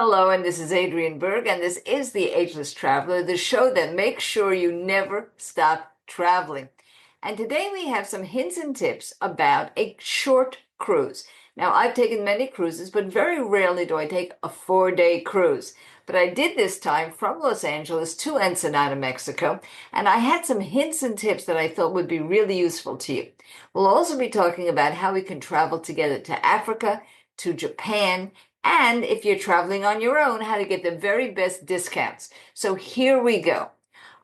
Hello, and this is Adriane Berg, and this is The Ageless Traveler, the show that makes sure you never stop traveling. And today we have some hints and tips about a short cruise. Now, I've taken many cruises, but very rarely do I take a 4-day cruise. But I did this time from Los Angeles to Ensenada, Mexico, and I had some hints and tips that I thought would be really useful to you. We'll also be talking about how we can travel together to Africa, to Japan, and if you're traveling on your own, how to get the very best discounts. So here we go.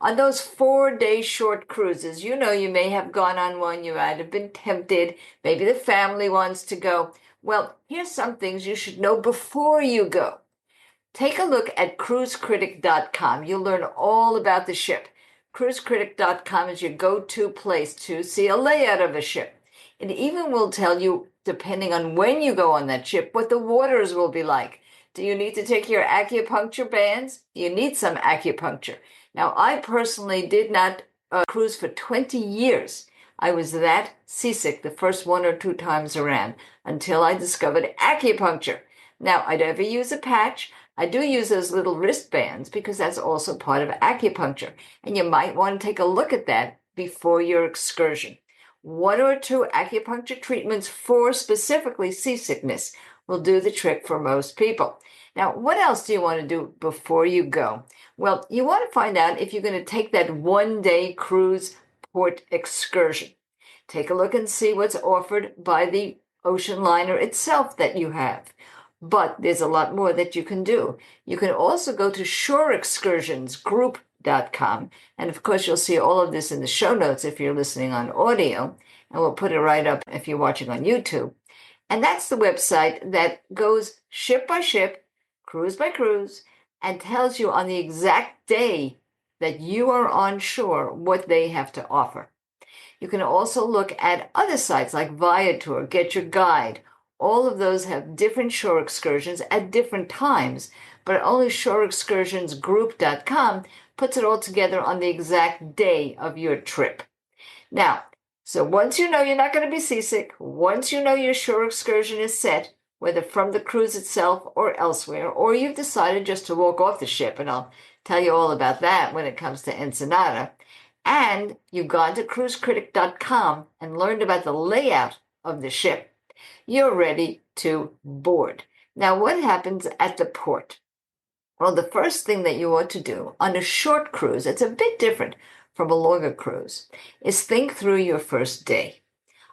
On those 4-day short cruises, you may have gone on one, you might have been tempted, maybe the family wants to go. Well, here's some things you should know before you go. Take a look at cruisecritic.com. You'll learn all about the ship. Cruisecritic.com is your go-to place to see a layout of a ship. It even will tell you, depending on when you go on that ship, what the waters will be like. Do you need to take your acupuncture bands? You need some acupuncture. Now, I personally did not cruise for 20 years. I was that seasick the first 1 or 2 times around until I discovered acupuncture. Now, I never use a patch. I do use those little wristbands because that's also part of acupuncture. And you might want to take a look at that before your excursion. 1 or 2 acupuncture treatments for specifically seasickness will do the trick for most people. Now, what else do you want to do before you go? Well, you want to find out if you're going to take that 1-day cruise port excursion. Take a look and see what's offered by the ocean liner itself that you have. But there's a lot more that you can do. You can also go to shoreexcursionsgroup.com. And of course, you'll see all of this in the show notes if you're listening on audio. And we'll put it right up if you're watching on YouTube. And that's the website that goes ship by ship, cruise by cruise, and tells you on the exact day that you are on shore what they have to offer. You can also look at other sites like Viator, Get Your Guide. All of those have different shore excursions at different times, but only shoreexcursionsgroup.com puts it all together on the exact day of your trip. Now, so once you know you're not going to be seasick, once you know your shore excursion is set, whether from the cruise itself or elsewhere, or you've decided just to walk off the ship, and I'll tell you all about that when it comes to Ensenada, and you've gone to cruisecritic.com and learned about the layout of the ship, you're ready to board. Now, what happens at the port? Well, the first thing that you ought to do on a short cruise, it's a bit different from a longer cruise, is think through your first day.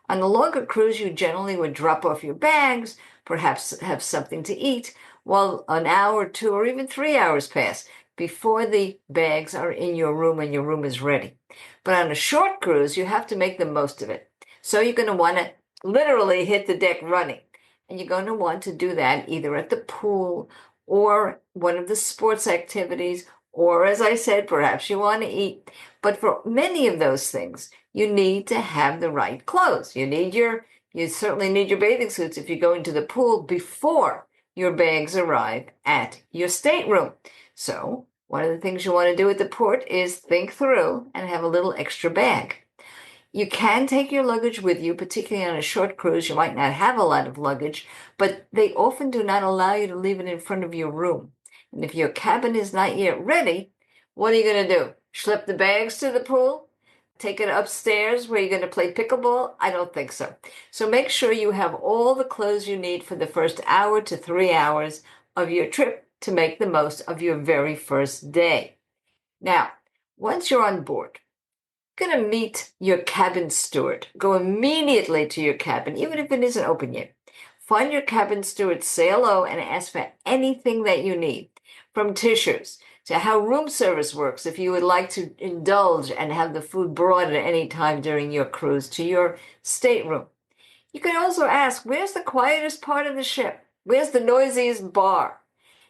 On a longer cruise, you generally would drop off your bags, perhaps have something to eat, while an hour, 2, or even 3 hours pass before the bags are in your room and your room is ready. But on a short cruise, you have to make the most of it. So you're going to want to literally hit the deck running. And you're going to want to do that either at the pool or one of the sports activities, or as I said, perhaps you want to eat. But for many of those things, you need to have the right clothes. You certainly need your bathing suits if you go into the pool before your bags arrive at your stateroom. So one of the things you want to do at the port is think through and have a little extra bag. You can take your luggage with you, particularly on a short cruise. You might not have a lot of luggage, but they often do not allow you to leave it in front of your room. And if your cabin is not yet ready, what are you going to do? Schlep the bags to the pool? Take it upstairs where you're going to play pickleball? I don't think so. So make sure you have all the clothes you need for the first hour to 3 hours of your trip to make the most of your very first day. Now, once you're on board, going to meet your cabin steward. Go immediately to your cabin, even if it isn't open yet. Find your cabin steward, say hello, and ask for anything that you need, from tissues to how room service works if you would like to indulge and have the food brought at any time during your cruise to your stateroom. You can also ask, where's the quietest part of the ship? Where's the noisiest bar?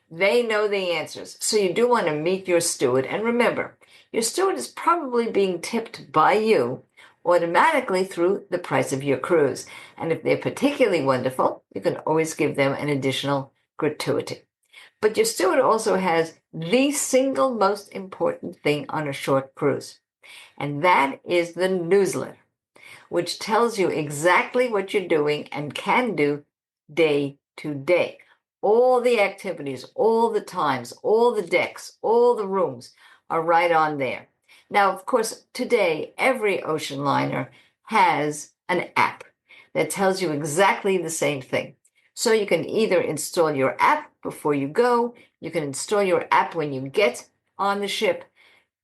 They know the answers, so you do want to meet your steward. And remember, your steward is probably being tipped by you automatically through the price of your cruise. And if they're particularly wonderful, you can always give them an additional gratuity. But your steward also has the single most important thing on a short cruise, and that is the newsletter, which tells you exactly what you're doing and can do day to day. All the activities, all the times, all the decks, all the rooms are right on there. Now, of course, today, every ocean liner has an app that tells you exactly the same thing. So you can either install your app before you go, you can install your app when you get on the ship,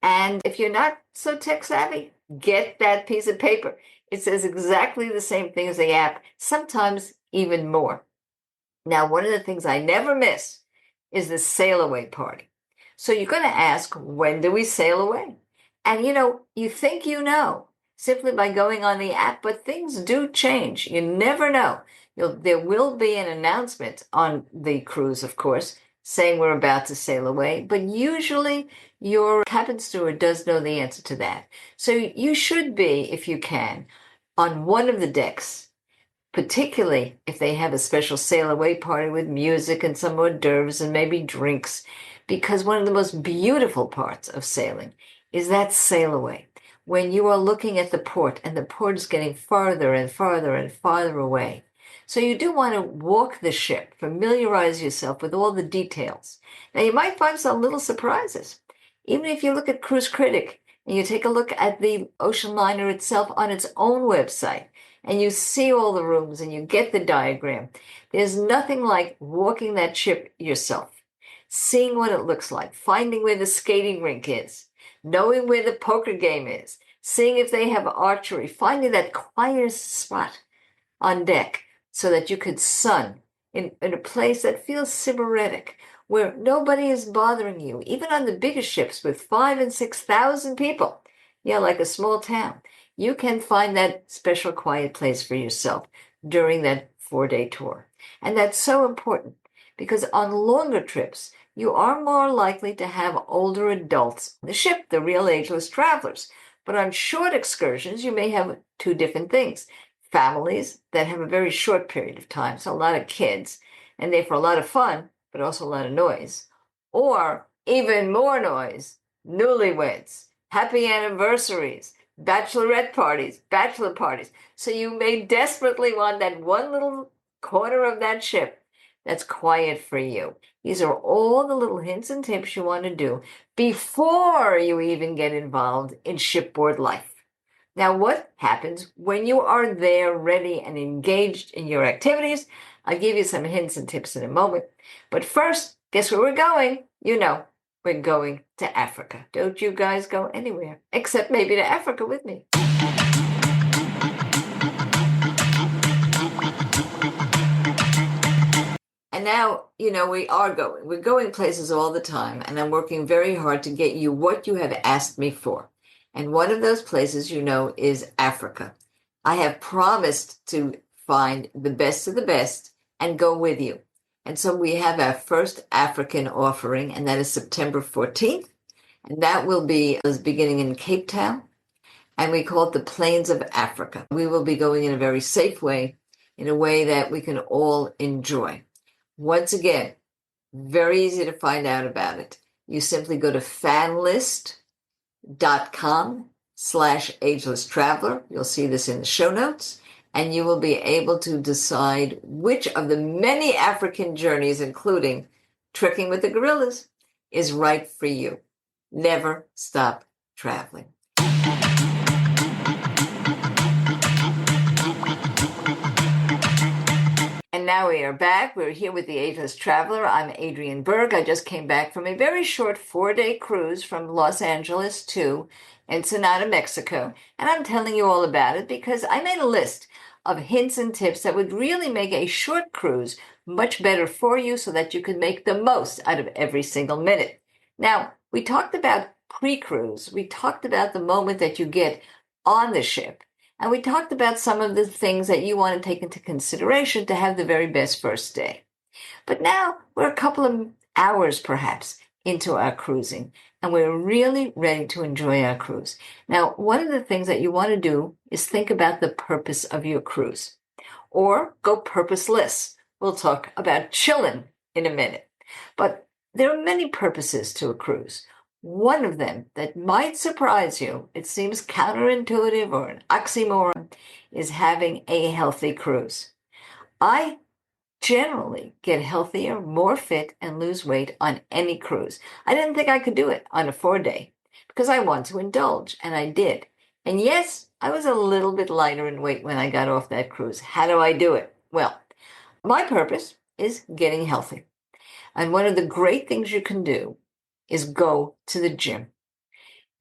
and if you're not so tech savvy, get that piece of paper. It says exactly the same thing as the app, sometimes even more. Now, one of the things I never miss is the sail away party. So you're going to ask, when do we sail away? And you think simply by going on the app, but things do change. You never know. There will be an announcement on the cruise, of course, saying we're about to sail away, but usually your cabin steward does know the answer to that. So you should be, if you can, on one of the decks, particularly if they have a special sail away party with music and some hors d'oeuvres and maybe drinks, because one of the most beautiful parts of sailing is that sail away. When you are looking at the port and the port is getting farther and farther and farther away. So you do want to walk the ship, familiarize yourself with all the details. Now you might find some little surprises. Even if you look at Cruise Critic and you take a look at the ocean liner itself on its own website, and you see all the rooms and you get the diagram, there's nothing like walking that ship yourself, seeing what it looks like, finding where the skating rink is, knowing where the poker game is, seeing if they have archery, finding that quietest spot on deck so that you could sun in a place that feels sybaritic, where nobody is bothering you, even on the biggest ships with 5,000 and 6,000 people, like a small town. You can find that special quiet place for yourself during that 4-day tour. And that's so important because on longer trips, you are more likely to have older adults on the ship, the real ageless travelers. But on short excursions, you may have two different things. Families that have a very short period of time, so a lot of kids, and therefore a lot of fun, but also a lot of noise. Or even more noise, newlyweds, happy anniversaries, bachelorette parties, bachelor parties. So you may desperately want that one little corner of that ship that's quiet for you. These are all the little hints and tips you want to do before you even get involved in shipboard life. Now, what happens when you are there ready and engaged in your activities? I'll give you some hints and tips in a moment. But first, guess where we're going? We're going to Africa. Don't you guys go anywhere, except maybe to Africa with me. And now, we are going. We're going places all the time, and I'm working very hard to get you what you have asked me for. And one of those places, is Africa. I have promised to find the best of the best and go with you. And so we have our first African offering, and that is September 14th. And that will be beginning in Cape Town. And we call it the Plains of Africa. We will be going in a very safe way, in a way that we can all enjoy. Once again, very easy to find out about it. You simply go to fanlist.com/ageless traveler. You'll see this in the show notes, and you will be able to decide which of the many African journeys, including trekking with the gorillas, is right for you. Never stop traveling. And now we are back. We're here with the Ageless Traveler. I'm Adriane Berg. I just came back from a very short 4-day cruise from Los Angeles to Ensenada, Mexico. And I'm telling you all about it because I made a list of hints and tips that would really make a short cruise much better for you so that you can make the most out of every single minute. Now, we talked about pre-cruise. We talked about the moment that you get on the ship. And we talked about some of the things that you want to take into consideration to have the very best first day. But now we're a couple of hours perhaps into our cruising, and we're really ready to enjoy our cruise. Now, one of the things that you want to do is think about the purpose of your cruise, or go purposeless. We'll talk about chilling in a minute. But there are many purposes to a cruise. One of them that might surprise you, it seems counterintuitive or an oxymoron, is having a healthy cruise. I generally get healthier, more fit, and lose weight on any cruise. I didn't think I could do it on a 4-day because I want to indulge, and I did. And yes, I was a little bit lighter in weight when I got off that cruise. How do I do it? Well, my purpose is getting healthy. And one of the great things you can do is go to the gym.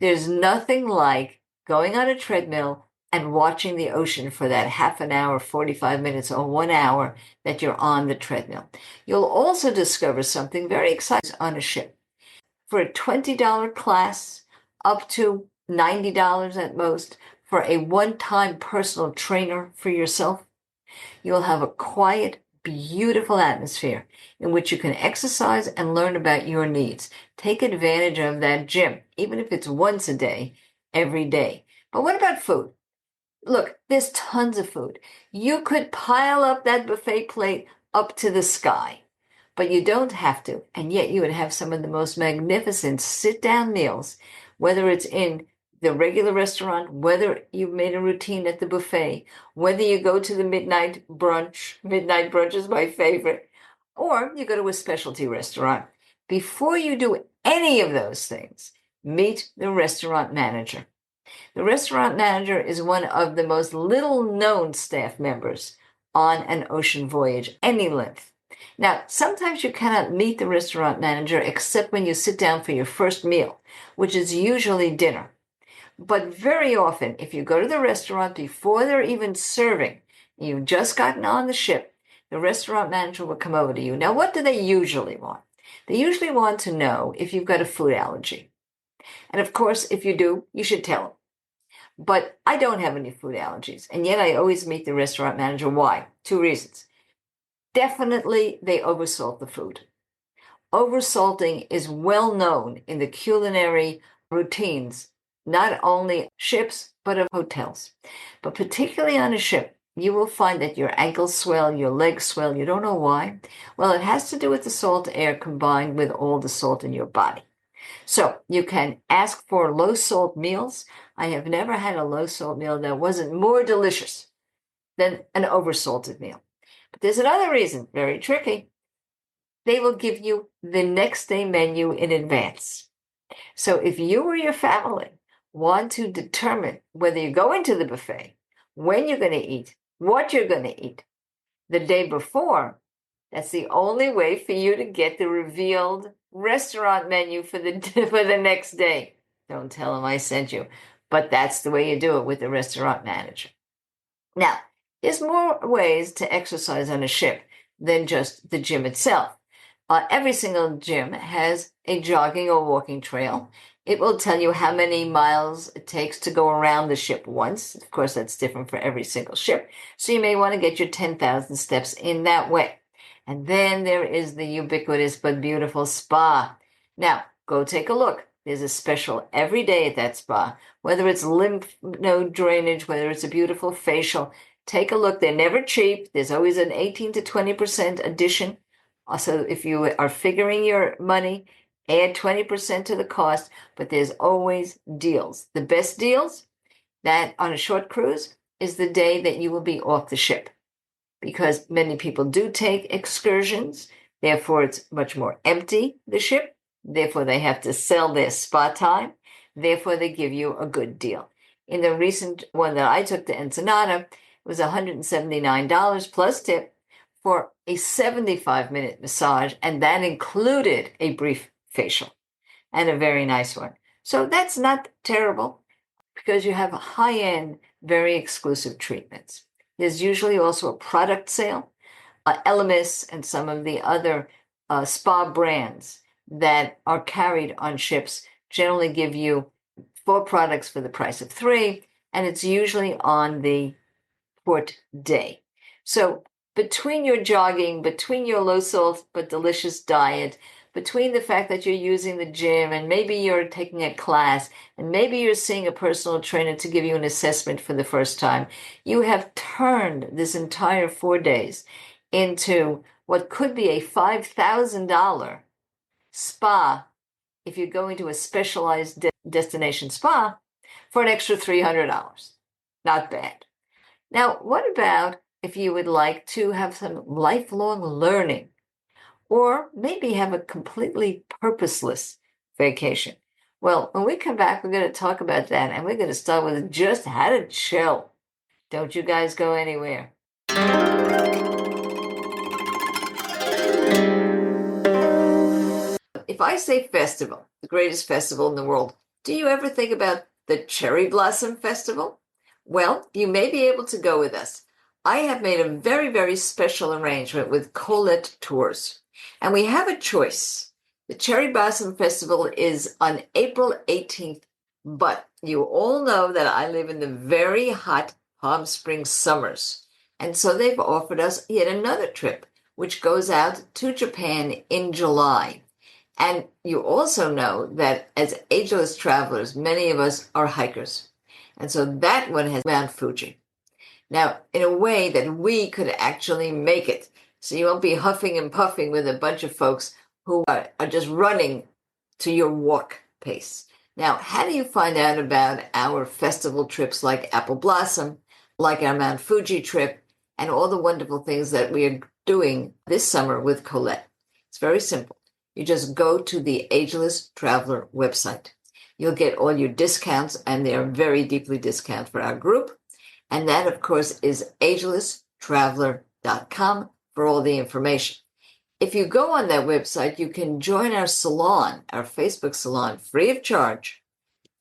There's nothing like going on a treadmill and watching the ocean for that half an hour, 45 minutes, or 1 hour that you're on the treadmill. You'll also discover something very exciting on a ship. For a $20 class, up to $90 at most, for a one-time personal trainer for yourself, you'll have a quiet, beautiful atmosphere in which you can exercise and learn about your needs. Take advantage of that gym, even if it's once a day, every day. But what about food? Look, there's tons of food. You could pile up that buffet plate up to the sky, but you don't have to. And yet you would have some of the most magnificent sit-down meals, whether it's in the regular restaurant, whether you've made a routine at the buffet, whether you go to the midnight brunch. Midnight brunch is my favorite. Or you go to a specialty restaurant. Before you do any of those things, meet the restaurant manager. The restaurant manager is one of the most little-known staff members on an ocean voyage, any length. Now, sometimes you cannot meet the restaurant manager except when you sit down for your first meal, which is usually dinner. But very often, if you go to the restaurant before they're even serving, and you've just gotten on the ship, the restaurant manager will come over to you. Now, what do they usually want? They usually want to know if you've got a food allergy. And of course, if you do, you should tell them. But I don't have any food allergies, and yet I always meet the restaurant manager. Why? 2 reasons. Definitely, they oversalt the food. Oversalting is well known in the culinary routines, not only ships, but of hotels. But particularly on a ship, you will find that your ankles swell, your legs swell. You don't know why. Well, it has to do with the salt air combined with all the salt in your body. So you can ask for low salt meals. I have never had a low salt meal that wasn't more delicious than an oversalted meal. But there's another reason, very tricky. They will give you the next day menu in advance. So if you or your family want to determine whether you go into the buffet, when you're going to eat, what you're going to eat the day before, that's the only way for you to get the revealed restaurant menu for the next day. Don't tell them I sent you, but that's the way you do it with the restaurant manager. Now, there's more ways to exercise on a ship than just the gym itself. Every single gym has a jogging or walking trail. It will tell you how many miles it takes to go around the ship once. Of course, that's different for every single ship. So you may want to get your 10,000 steps in that way. And then there is the ubiquitous but beautiful spa. Now, go take a look. There's a special every day at that spa, whether it's lymph node drainage, whether it's a beautiful facial. Take a look. They're never cheap. There's always an 18 to 20% addition. Also, if you are figuring your money, add 20% to the cost, but there's always deals. The best deals that on a short cruise is the day that you will be off the ship, because many people do take excursions. Therefore, it's much more empty, the ship. Therefore, they have to sell their spa time. Therefore, they give you a good deal. In the recent one that I took to Ensenada, it was $179 plus tip for a 75-minute massage, and that included a brief facial and a very nice one. So that's not terrible because you have high-end, very exclusive treatments. There's usually also a product sale. Elemis and some of the other spa brands that are carried on ships generally give you 4 products for the price of 3, and it's usually on the port day. So between your jogging, between your low salt but delicious diet, between the fact that you're using the gym and maybe you're taking a class and maybe you're seeing a personal trainer to give you an assessment for the first time, you have turned this entire 4 days into what could be a $5,000 spa if you go into a specialized destination spa for an extra $300. Not bad. Now, what about if you would like to have some lifelong learning, or maybe have a completely purposeless vacation. Well, when we come back, we're going to talk about that, and we're going to start with just how to chill. Don't you guys go anywhere. If I say festival, the greatest festival in the world, do you ever think about the Cherry Blossom Festival? Well, you may be able to go with us. I have made a very, very special arrangement with Colette Tours, and we have a choice. The Cherry Blossom Festival is on April 18th, but you all know that I live in the very hot Palm Springs summers, and so they've offered us yet another trip, which goes out to Japan in July. And you also know that as ageless travelers, many of us are hikers. And so that one has Mount Fuji. Now, in a way that we could actually make it. So you won't be huffing and puffing with a bunch of folks who are just running to your walk pace. Now, how do you find out about our festival trips like Apple Blossom, like our Mount Fuji trip, and all the wonderful things that we are doing this summer with Colette? It's very simple. You just go to the Ageless Traveler website. You'll get all your discounts, and they're very deeply discounted for our group. And that, of course, is agelesstraveler.com for all the information. If you go on that website, you can join our salon, our Facebook salon, free of charge.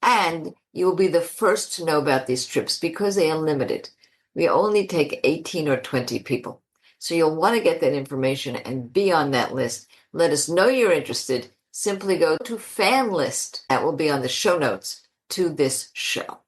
And you will be the first to know about these trips because they are limited. We only take 18 or 20 people. So you'll want to get that information and be on that list. Let us know you're interested. Simply go to fan list. That will be on the show notes to this show.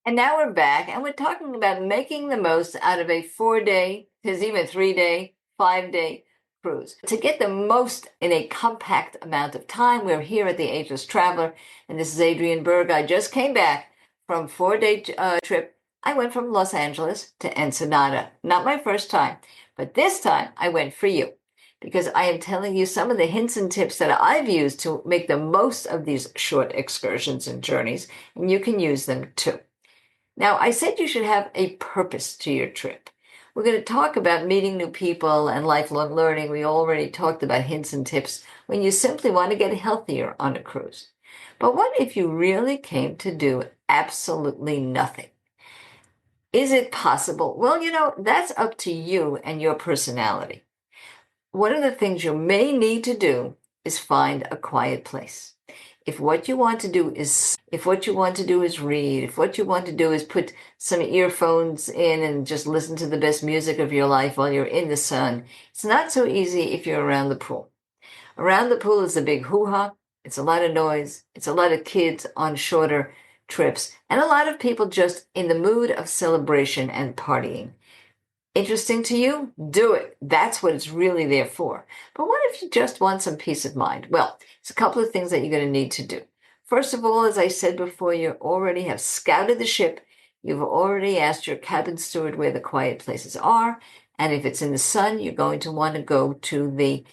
And now we're back, and we're talking about making the most out of a 4-day, there's even 3-day, 5-day cruise. To get the most in a compact amount of time, we're here at the Ageless Traveler, and this is Adriane Berg. I just came back from 4-day trip. I went from Los Angeles to Ensenada. Not my first time, but this time I went for you because I am telling you some of the hints and tips that I've used to make the most of these short excursions and journeys, and you can use them too. Now, I said you should have a purpose to your trip. We're going to talk about meeting new people and lifelong learning. We already talked about hints and tips when you simply want to get healthier on a cruise. But what if you really came to do absolutely nothing? Is it possible? Well, that's up to you and your personality. One of the things you may need to do is find a quiet place. If what you want to do is read, if what you want to do is put some earphones in and just listen to the best music of your life while you're in the sun, it's not so easy if you're around the pool. Around the pool is a big hoo-ha. It's a lot of noise. It's a lot of kids on shorter trips, and a lot of people just in the mood of celebration and partying. Interesting to you? Do it. That's what it's really there for. But what if you just want some peace of mind? Well, it's a couple of things that you're going to need to do. First of all, as I said before, you already have scouted the ship. You've already asked your cabin steward where the quiet places are. And if it's in the sun, you're going to want to go to the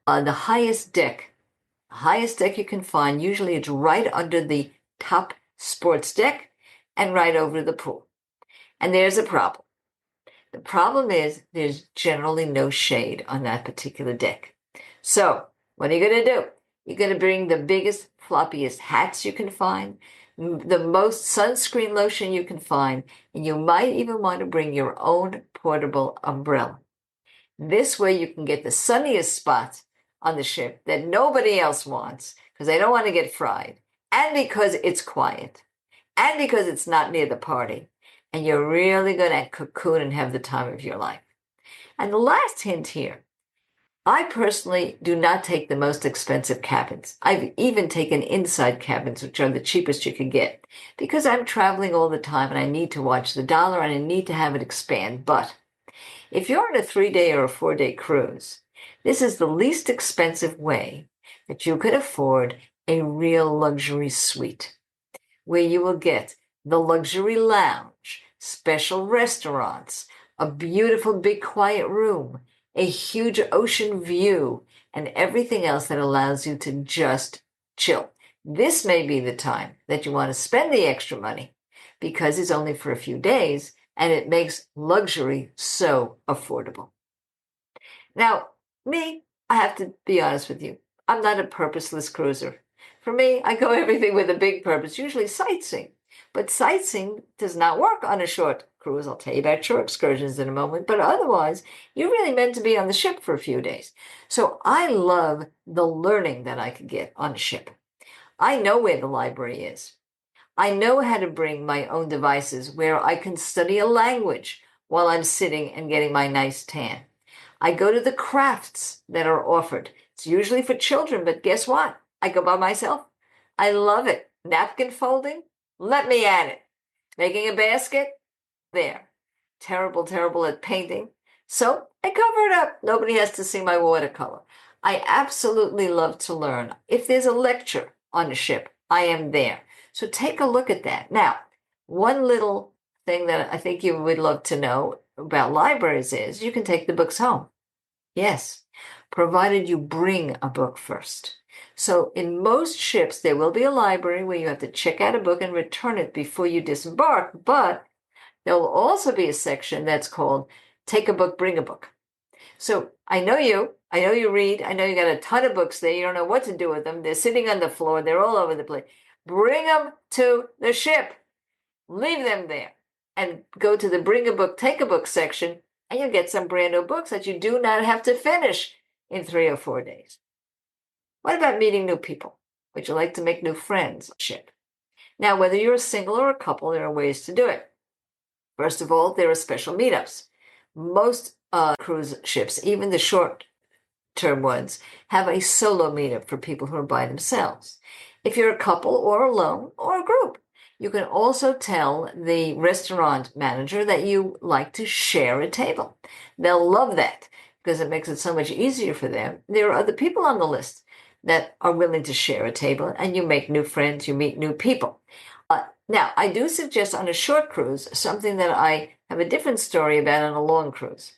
highest deck. The highest deck you can find. Usually it's right under the top sports deck and right over the pool. And there's a problem. The problem is there's generally no shade on that particular deck. So what are you going to do? You're going to bring the biggest, floppiest hats you can find, the most sunscreen lotion you can find, and you might even want to bring your own portable umbrella. This way you can get the sunniest spots on the ship that nobody else wants because they don't want to get fried, and because it's quiet, and because it's not near the party. And you're really going to cocoon and have the time of your life. And the last hint here, I personally do not take the most expensive cabins. I've even taken inside cabins, which are the cheapest you can get, because I'm traveling all the time and I need to watch the dollar and I need to have it expand. But if you're on a 3-day or a 4-day cruise, this is the least expensive way that you could afford a real luxury suite, where you will get the luxury lounge, special restaurants, a beautiful big quiet room, a huge ocean view, and everything else that allows you to just chill. this may be the time that you want to spend the extra money because it's only for a few days and it makes luxury so affordable. Now, me, I have to be honest with you. I'm not a purposeless cruiser. For me, I go everything with a big purpose, usually sightseeing. But sightseeing does not work on a short cruise. I'll tell you about shore excursions in a moment. But otherwise, you're really meant to be on the ship for a few days. So I love the learning that I could get on a ship. I know where the library is. I know how to bring my own devices where I can study a language while I'm sitting and getting my nice tan. I go to the crafts that are offered. It's usually for children, but guess what? I go by myself. I love it. Napkin folding? Let me at it. Making a basket? There. Terrible at painting. So I cover it up. Nobody has to see my watercolor. I absolutely love to learn. If there's a lecture on a ship, I am there. So take a look at that. Now, one little thing that I think you would love to know about libraries is you can take the books home. Yes, provided you bring a book first. So in most ships, there will be a library where you have to check out a book and return it before you disembark, but there will also be a section that's called Take a Book, Bring a Book. So I know you read, I know you got a ton of books there, you don't know what to do with them, they're sitting on the floor, they're all over the place. Bring them to the ship, leave them there, and go to the Bring a Book, Take a Book section, and you'll get some brand new books that you do not have to finish in 3 or 4 days. What about meeting new people? Would you like to make new friends on the ship? Now, whether you're a single or a couple, there are ways to do it. First of all, there are special meetups. Most cruise ships, even the short-term ones, have a solo meetup for people who are by themselves. If you're a couple or alone or a group, you can also tell the restaurant manager that you like to share a table. They'll love that because it makes it so much easier for them. There are other people on the list that are willing to share a table, and you make new friends, you meet new people. Now, I do suggest on a short cruise something that I have a different story about on a long cruise,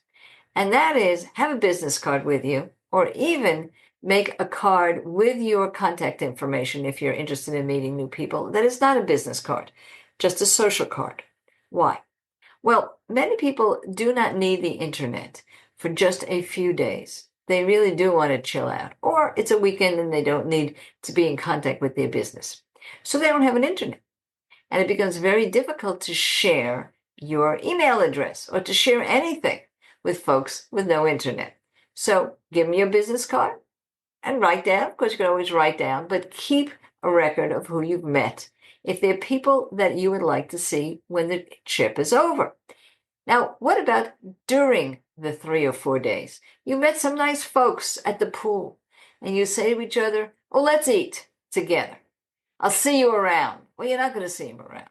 and that is have a business card with you, or even make a card with your contact information if you're interested in meeting new people that is not a business card, just a social card. Why? Well, many people do not need the internet for just a few days. They really do want to chill out, or it's a weekend and they don't need to be in contact with their business. So they don't have an internet. And it becomes very difficult to share your email address or to share anything with folks with no internet. So give them your business card and write down, of course you can always write down, but keep a record of who you've met if they're people that you would like to see when the trip is over. Now, what about during the 3 or 4 days? You met some nice folks at the pool and you say to each other, oh, let's eat together. I'll see you around. Well, you're not going to see them around.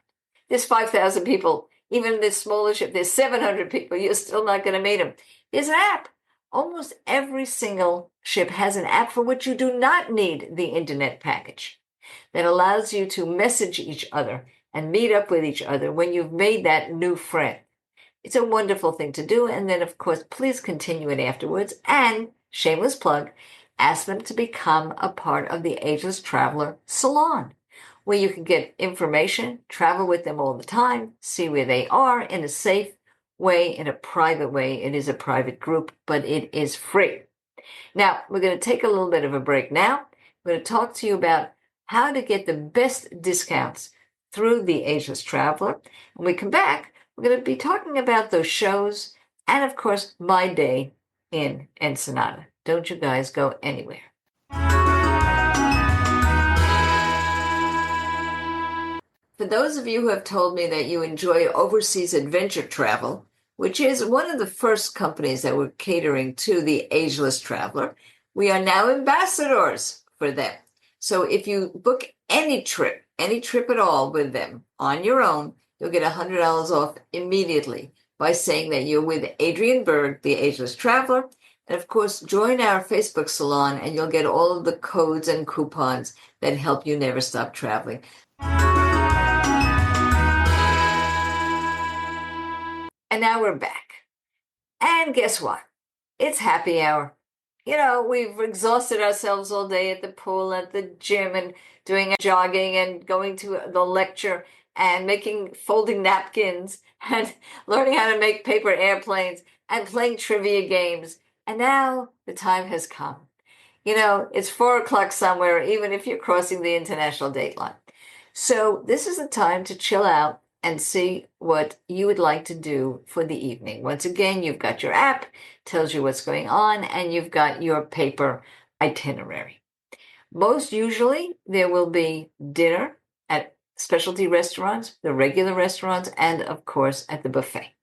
There's 5,000 people, even in this smaller ship, there's 700 people. You're still not going to meet them. There's an app. Almost every single ship has an app for which you do not need the internet package that allows you to message each other and meet up with each other when you've made that new friend. It's a wonderful thing to do. And then, of course, please continue it afterwards. And, shameless plug, ask them to become a part of the Ageless Traveler Salon, where you can get information, travel with them all the time, see where they are in a safe way, in a private way. It is a private group, but it is free. Now, we're going to take a little bit of a break now. I'm going to talk to you about how to get the best discounts through the Ageless Traveler. When we come back, we're going to be talking about those shows and, of course, my day in Ensenada. Don't you guys go anywhere. For those of you who have told me that you enjoy overseas adventure travel, which is one of the first companies that were catering to the Ageless Traveler, we are now ambassadors for them. So if you book any trip at all with them on your own, you'll get $100 off immediately by saying that you're with Adriane Berg, the Ageless Traveler. And of course, join our Facebook salon and you'll get all of the codes and coupons that help you never stop traveling. And now we're back. And guess what? It's happy hour. we've exhausted ourselves all day at the pool, at the gym, and doing jogging and going to the lecture and folding napkins and learning how to make paper airplanes and playing trivia games. And now the time has come. It's 4 o'clock somewhere, even if you're crossing the international date line. So this is the time to chill out and see what you would like to do for the evening. Once again, you've got your app, tells you what's going on, and you've got your paper itinerary. Most usually, there will be dinner at specialty restaurants, the regular restaurants, and of course, at the buffet.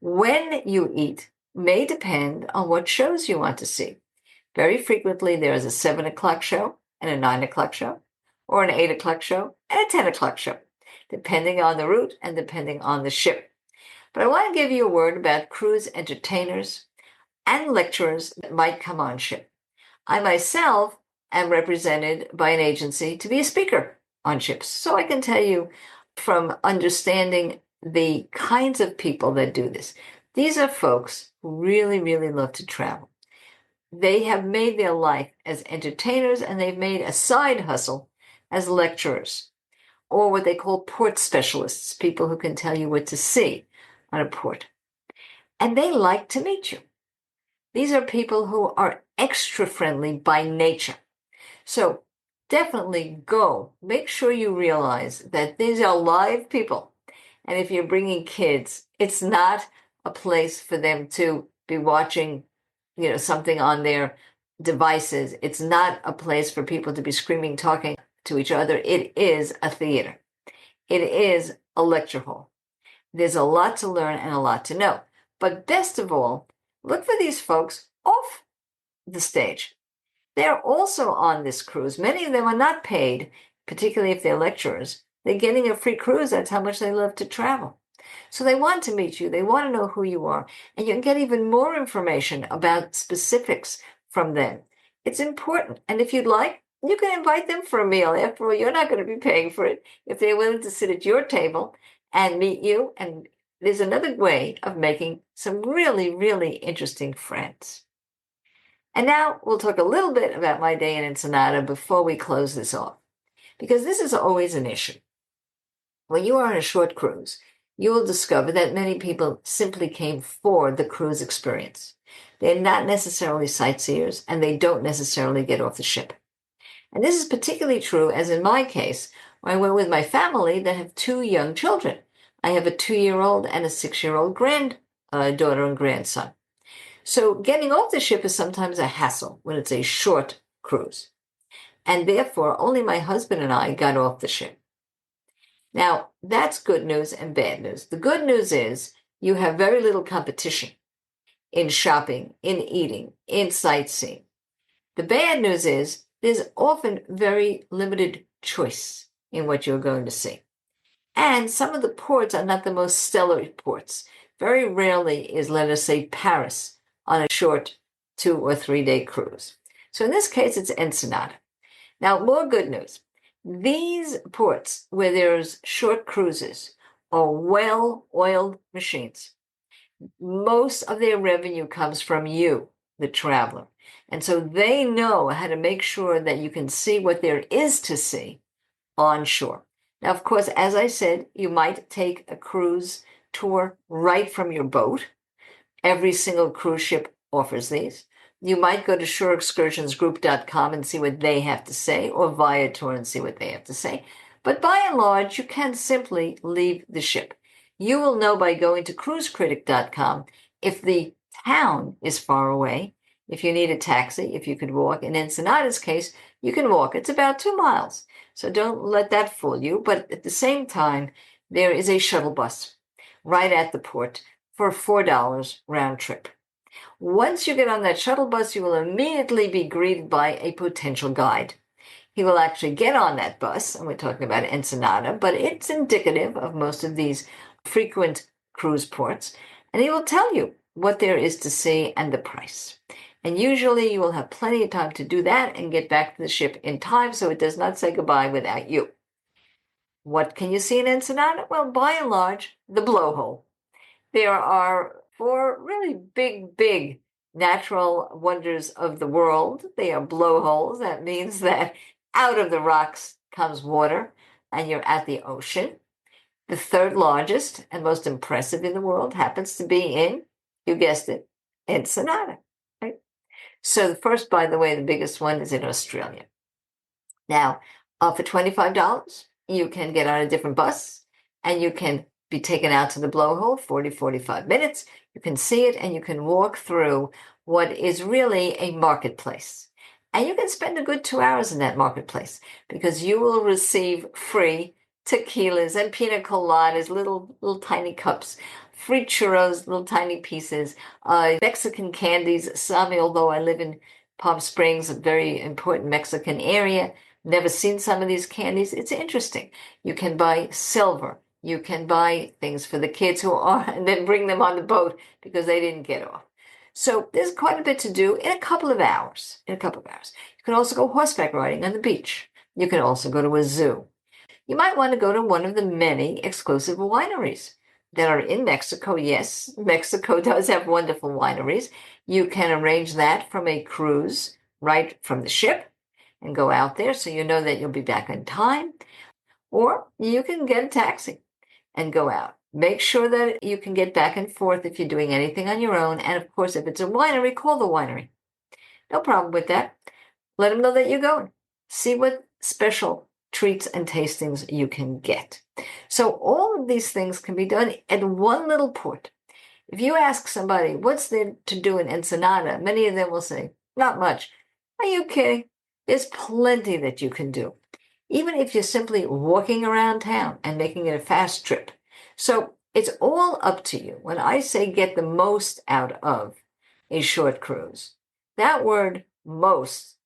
When you eat may depend on what shows you want to see. Very frequently, there is a 7 o'clock show and a 9 o'clock show, or an 8 o'clock show and a 10 o'clock show, depending on the route and depending on the ship. But I want to give you a word about cruise entertainers and lecturers that might come on ship. I myself am represented by an agency to be a speaker on ships, so I can tell you from understanding the kinds of people that do this. These are folks who really, really love to travel. They have made their life as entertainers, and they've made a side hustle as lecturers, or what they call port specialists, people who can tell you what to see on a port. And they like to meet you. These are people who are extra friendly by nature. So definitely go. Make sure you realize that these are live people. And if you're bringing kids, it's not a place for them to be watching something on their devices. It's not a place for people to be screaming, talking to each other. It is a theater. It is a lecture hall. There's a lot to learn and a lot to know. But best of all, look for these folks off the stage. They're also on this cruise. Many of them are not paid, particularly if they're lecturers. They're getting a free cruise. That's how much they love to travel. So they want to meet you. They want to know who you are. And you can get even more information about specifics from them. It's important. And if you'd like, you can invite them for a meal. After all, you're not going to be paying for it if they're willing to sit at your table and meet you. And there's another way of making some really, really interesting friends. And now we'll talk a little bit about my day in Ensenada before we close this off, because this is always an issue. When you are on a short cruise, you will discover that many people simply came for the cruise experience. They're not necessarily sightseers, and they don't necessarily get off the ship. And this is particularly true, as in my case, where I went with my family that have 2 young children. I have a 2-year-old and a 6-year-old granddaughter and grandson. So getting off the ship is sometimes a hassle when it's a short cruise. And therefore, only my husband and I got off the ship. Now, that's good news and bad news. The good news is you have very little competition in shopping, in eating, in sightseeing. The bad news is there's often very limited choice in what you're going to see. And some of the ports are not the most stellar ports. Very rarely is, let us say, Paris on a short 2 or 3 day cruise. So in this case, it's Ensenada. Now, more good news. These ports where there's short cruises are well-oiled machines. Most of their revenue comes from you, the traveler. And so they know how to make sure that you can see what there is to see on shore. Now, of course, as I said, you might take a cruise tour right from your boat. Every single cruise ship offers these. You might go to shoreexcursionsgroup.com and see what they have to say, or Viator and see what they have to say. But by and large, you can simply leave the ship. You will know by going to cruisecritic.com if the town is far away, if you need a taxi, if you could walk. In Ensenada's case, you can walk. It's about 2 miles. So don't let that fool you. But at the same time, there is a shuttle bus right at the port for $4 round trip. Once you get on that shuttle bus, you will immediately be greeted by a potential guide. He will actually get on that bus, and we're talking about Ensenada, but it's indicative of most of these frequent cruise ports, and he will tell you what there is to see and the price. And usually you will have plenty of time to do that and get back to the ship in time so it does not say goodbye without you. What can you see in Ensenada? Well, by and large, the blowhole. There are 4 really big natural wonders of the world. They are blowholes. That means that out of the rocks comes water and you're at the ocean. The third largest and most impressive in the world happens to be in, you guessed it, Ensenada. Right? So the first, by the way, the biggest one is in Australia. Now, for $25, you can get on a different bus and you can be taken out to the blowhole, 45 minutes. You can see it and you can walk through what is really a marketplace. And you can spend a good 2 hours in that marketplace because you will receive free tequilas and pina coladas, little tiny cups, free churros, little tiny pieces, Mexican candies, some, although I live in Palm Springs, a very important Mexican area. Never seen some of these candies. It's interesting. You can buy silver. You can buy things for the kids who are, and then bring them on the boat because they didn't get off. So there's quite a bit to do in a couple of hours. You can also go horseback riding on the beach. You can also go to a zoo. You might want to go to one of the many exclusive wineries that are in Mexico. Yes, Mexico does have wonderful wineries. You can arrange that from a cruise right from the ship and go out there so you know that you'll be back on time. Or you can get a taxi and go out. Make sure that you can get back and forth if you're doing anything on your own. And of course, if it's a winery, call the winery. No problem with that. Let them know that you're going. See what special treats and tastings you can get. So all of these things can be done at one little port. If you ask somebody, what's there to do in Ensenada? Many of them will say, not much. Are you kidding? There's plenty that you can do, even if you're simply walking around town and making it a fast trip. So it's all up to you. When I say get the most out of a short cruise, that word most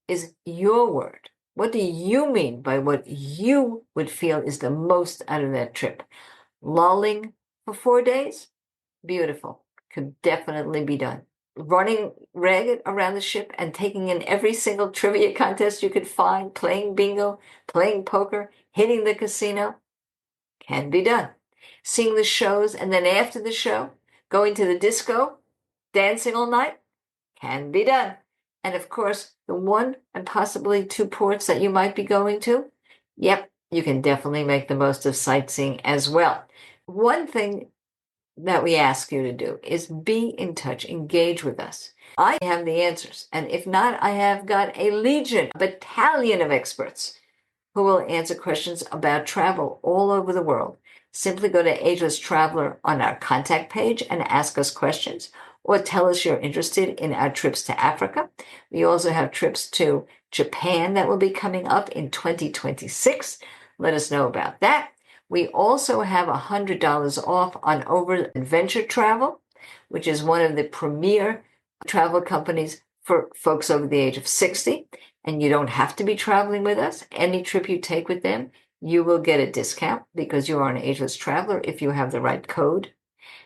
is your word. What do you mean by what you would feel is the most out of that trip? Lolling for 4 days? Beautiful. Could definitely be done. Running ragged around the ship and taking in every single trivia contest you could find, playing bingo, playing poker, hitting the casino, can be done. Seeing the shows and then after the show, going to the disco, dancing all night, can be done. And of course, the one and possibly two ports that you might be going to, yep, you can definitely make the most of sightseeing as well. One thing that we ask you to do is be in touch, engage with us. I have the answers. And if not, I have got a legion, a battalion of experts who will answer questions about travel all over the world. Simply go to Ageless Traveler on our contact page and ask us questions, or tell us you're interested in our trips to Africa. We also have trips to Japan that will be coming up in 2026. Let us know about that. We also have $100 off on Over Adventure Travel, which is one of the premier travel companies for folks over the age of 60. And you don't have to be traveling with us. Any trip you take with them, you will get a discount because you are an Ageless Traveler if you have the right code.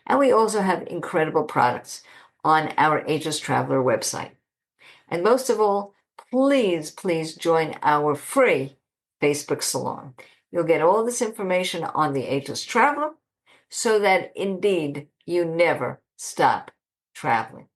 And we also have incredible products on our Ageless Traveler website. And most of all, please join our free Facebook salon. You'll get all this information on the Ageless Traveler so that indeed you never stop traveling.